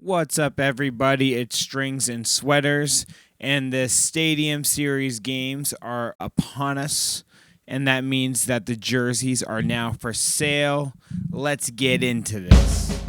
What's up, everybody? It's Strings and Sweaters, and the Stadium Series games are upon us, and that means that the jerseys are now for sale. Let's get into this.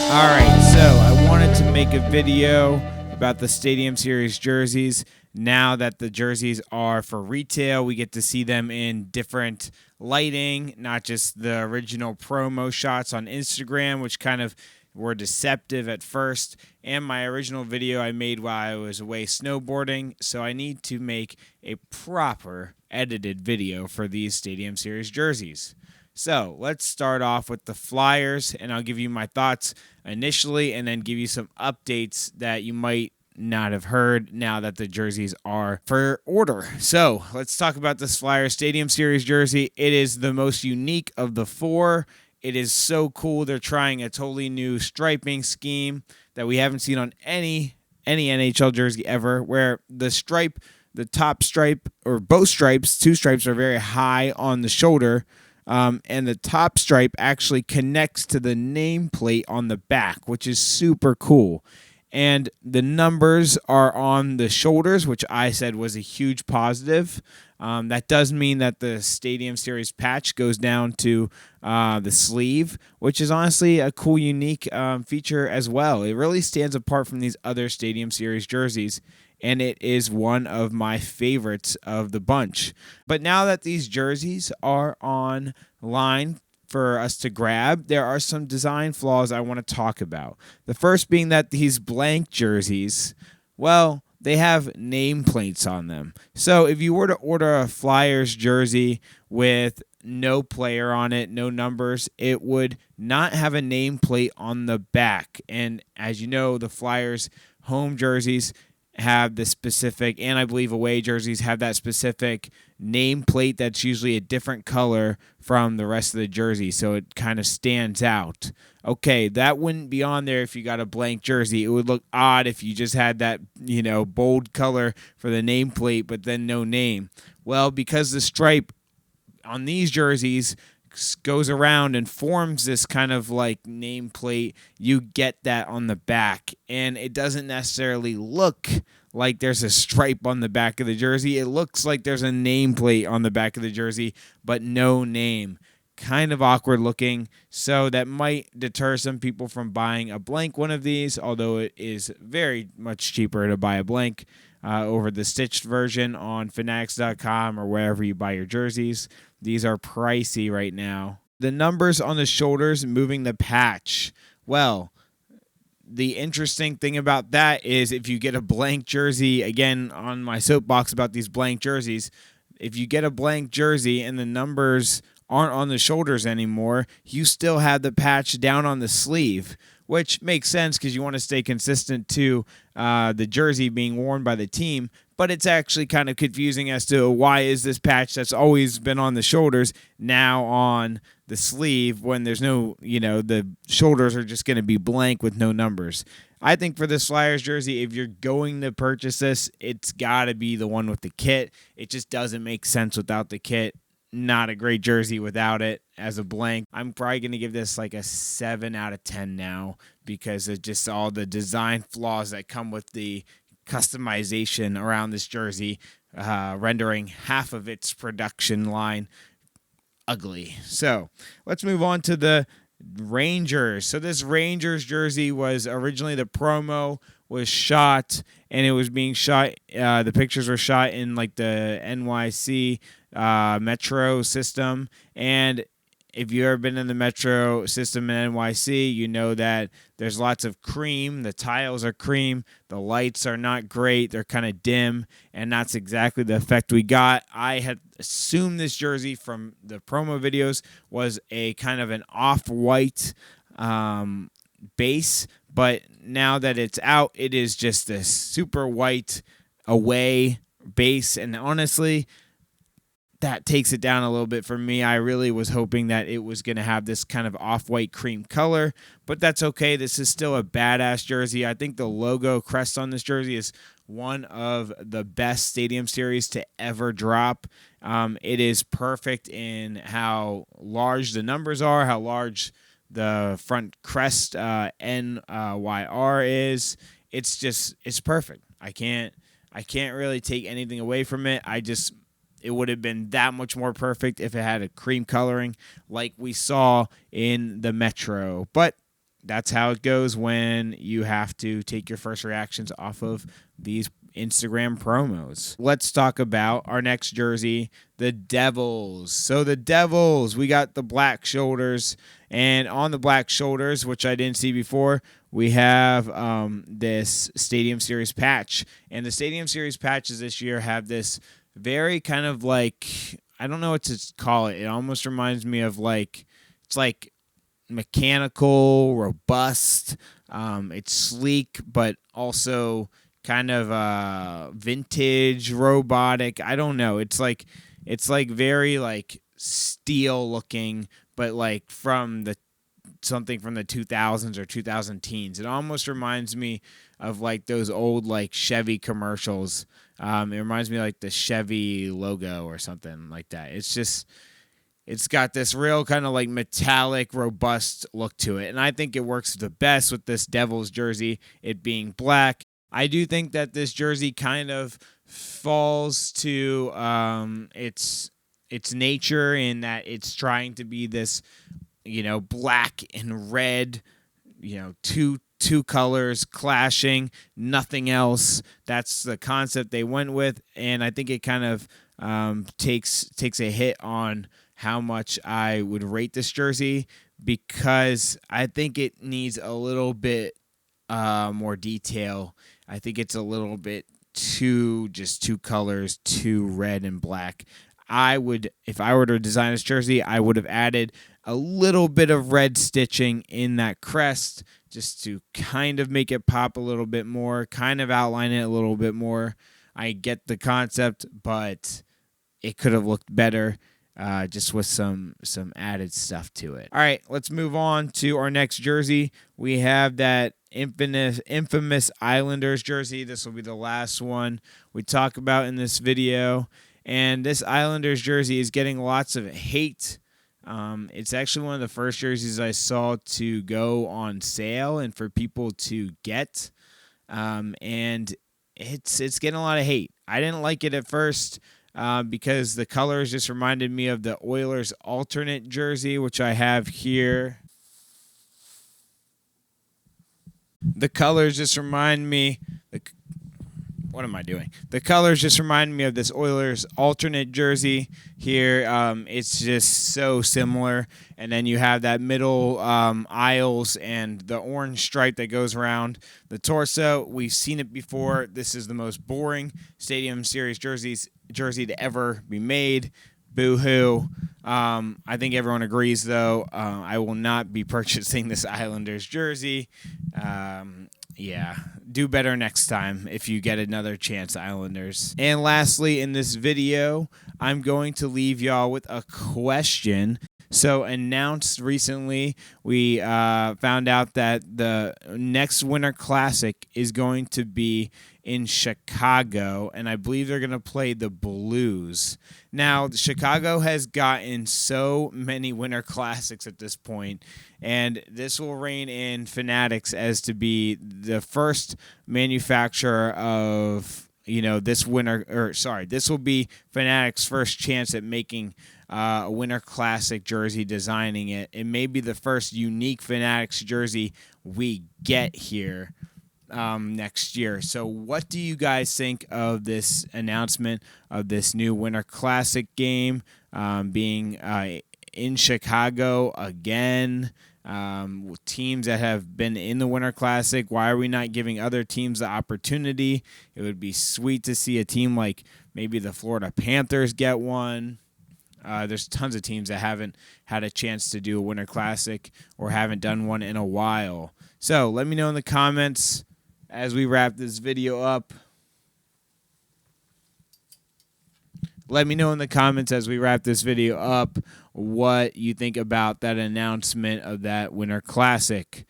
Alright, so I wanted to make a video about the Stadium Series jerseys. Now that the jerseys are for retail, we get to see them in different lighting, not just the original promo shots on Instagram, which kind of were deceptive at first, and my original video I made while I was away snowboarding. So I need to make a proper edited video for these Stadium Series jerseys. So let's start off with the Flyers, and I'll give you my thoughts initially and then give you some updates that you might not have heard now that the jerseys are for order. So let's talk about this Flyers Stadium Series jersey. It is the most unique of the four. It is so cool. They're trying a totally new striping scheme that we haven't seen on any NHL jersey ever, where the stripe, the top stripe, or both stripes, two stripes are very high on the shoulder. And the top stripe actually connects to the nameplate on the back, which is super cool. And the numbers are on the shoulders, which I said was a huge positive. That does mean that the Stadium Series patch goes down to the sleeve, which is honestly a cool, unique feature as well. It really stands apart from these other Stadium Series jerseys, and it is one of my favorites of the bunch. But now that these jerseys are online for us to grab, there are some design flaws I want to talk about. The first being that these blank jerseys, well, they have nameplates on them. So if you were to order a Flyers jersey with no player on it, no numbers, it would not have a nameplate on the back. And as you know, the Flyers home jerseys have the specific, and I believe away jerseys have that specific nameplate that's usually a different color from the rest of the jersey, so it kind of stands out. Okay, that wouldn't be on there if you got a blank jersey. It would look odd if you just had that, bold color for the nameplate, but then no name. Well, because the stripe on these jerseys goes around and forms this kind of like nameplate, you get that on the back, and it doesn't necessarily look like there's a stripe on the back of the jersey. It looks like there's a nameplate on the back of the jersey, but no name. Kind of awkward looking, so that might deter some people from buying a blank one of these, although it is very much cheaper to buy a blank over the stitched version on fanatics.com or wherever you buy your jerseys. These are pricey right now. The numbers on the shoulders moving the patch. Well, the interesting thing about that is if you get a blank jersey, again, on my soapbox about these blank jerseys, if you get a blank jersey and the numbers aren't on the shoulders anymore, you still have the patch down on the sleeve, which makes sense because you want to stay consistent to the jersey being worn by the team. But it's actually kind of confusing as to why is this patch that's always been on the shoulders now on the sleeve when there's no, the shoulders are just going to be blank with no numbers. I think for this Flyers jersey, if you're going to purchase this, it's got to be the one with the kit. It just doesn't make sense without the kit. Not a great jersey without it as a blank. I'm probably going to give this like a 7 out of 10 now because of just all the design flaws that come with the customization around this jersey, rendering half of its production line ugly. So let's move on to the Rangers. So this Rangers jersey was originally, the promo was shot, and it was being shot, the pictures were shot in like the NYC metro system. And if you've ever been in the metro system in NYC, you know that there's lots of cream. The tiles are cream. The lights are not great. They're kind of dim, and that's exactly the effect we got. I had assumed this jersey from the promo videos was a kind of an off-white base, but now that it's out, it is just a super white away base, and honestly, that takes it down a little bit for me. I really was hoping that it was going to have this kind of off-white cream color, but that's okay. This is still a badass jersey. I think the logo crest on this jersey is one of the best Stadium Series to ever drop. It is perfect in how large the numbers are, how large the front crest NYR is. It's perfect. I can't really take anything away from it. It would have been that much more perfect if it had a cream coloring like we saw in the Metro. But that's how it goes when you have to take your first reactions off of these Instagram promos. Let's talk about our next jersey, the Devils. So the Devils, we got the black shoulders, and on the black shoulders, which I didn't see before, we have this Stadium Series patch. And the Stadium Series patches this year have this very kind of like, I don't know what to call it. It almost reminds me of it's like mechanical, robust. It's sleek, but also kind of vintage, robotic. I don't know. It's like very like steel looking, but like something from the 2000s or 2010s. It almost reminds me of like those old like Chevy commercials. It reminds me of like the Chevy logo or something like that. It's got this real kind of like metallic, robust look to it. And I think it works the best with this Devils jersey, it being black. I do think that this jersey kind of falls to its nature in that it's trying to be this, black and red, two colors clashing, nothing else. That's the concept they went with, and I think it kind of takes a hit on how much I would rate this jersey, because I think it needs a little bit more detail. I think it's a little bit two colors, too red and black. If I were to design this jersey, I would have added a little bit of red stitching in that crest just to kind of make it pop a little bit more, kind of outline it a little bit more. I get the concept, but it could have looked better just with some added stuff to it. All right, let's move on to our next jersey. We have that infamous Islanders jersey. This will be the last one we talk about in this video. And this Islanders jersey is getting lots of hate. It's actually one of the first jerseys I saw to go on sale and for people to get. And it's getting a lot of hate. I didn't like it at first because the colors just reminded me of the Oilers alternate jersey, which I have here. The colors just remind me... What am I doing? The colors just remind me of this Oilers alternate jersey here. It's just so similar. And then you have that middle aisles and the orange stripe that goes around the torso. We've seen it before. This is the most boring Stadium Series jersey to ever be made. Boo-hoo. I think everyone agrees, though. I will not be purchasing this Islanders jersey. Yeah, do better next time if you get another chance, Islanders. And lastly, in this video, I'm going to leave y'all with a question. So announced recently, we found out that the next Winter Classic is going to be in Chicago, and I believe they're going to play the Blues. Now, Chicago has gotten so many Winter Classics at this point, and this will rein in Fanatics as to be the first manufacturer of, this this will be Fanatics' first chance at making a Winter Classic jersey, designing it. It may be the first unique Fanatics jersey we get here next year. So what do you guys think of this announcement of this new Winter Classic game being in Chicago again? Teams that have been in the Winter Classic, why are we not giving other teams the opportunity? It would be sweet to see a team like maybe the Florida Panthers get one. There's tons of teams that haven't had a chance to do a Winter Classic or haven't done one in a while. So let me know in the comments as we wrap this video up. Let me know in the comments as we wrap this video up what you think about that announcement of that Winter Classic.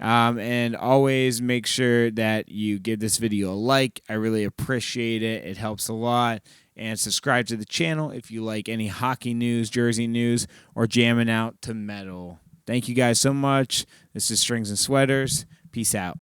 And always make sure that you give this video a like. I really appreciate it. It helps a lot. And subscribe to the channel if you like any hockey news, jersey news, or jamming out to metal. Thank you guys so much. This is Strings and Sweaters. Peace out.